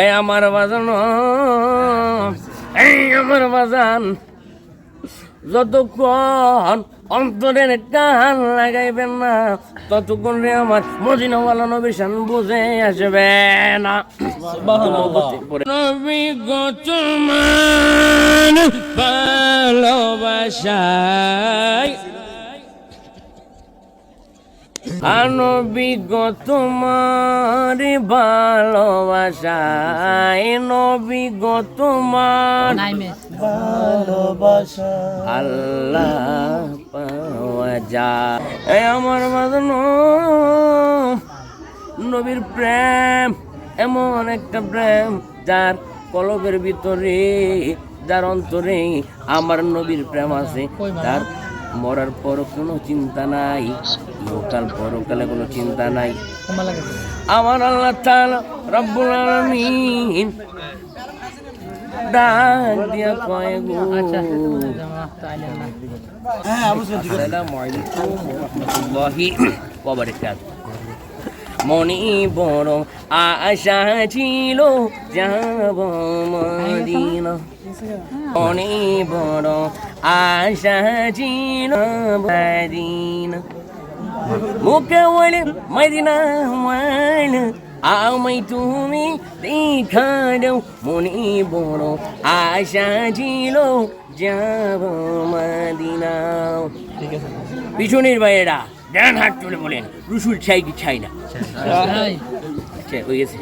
এই আমার বাজান, এই আমার বাজান, যতক্ষণ অন্তরের টান লাগাইবেন না ততক্ষণ রে আমার মদিনাওয়ালা নবীর শান বুঝে আসবে না। নবী গো তোমার ভালোবাসায়, নবী গো তোমার ভালোবাসায়, নবী গো তোমার ভালোবাসা আল্লাহ পাওয়া যায়। আমার বাঁধন নবীর প্রেম এমন একটা প্রেম যার কলবের ভিতরে, যার অন্তরে আমার নবীর প্রেম আছে, তার মরার পর কোনো চিন্তা নাই, ইহকাল পরকালে কোনো চিন্তা নাই। আমার আল্লাহ তাআলা রব্বুল আলামিন ডাক দিয়া কয় গো, আসসালামু আলাইকুম ওয়া রাহমাতুল্লাহি ওয়া বারাকাতুহু। মনে বড় আশা ছিল যাব মদিনা, মনে বড় আশা ছিল মদিনা, মুখে বলে মদিনা ওয়ালা আমায় তুমি দেখা দাও। মনে বড় আশা ছিল যাব মদিনা। পিছনের ভাইয়েরা ডান হাত তুলে বলেন রসুল চাই কি চাই না? আচ্ছা হয়ে গেছে।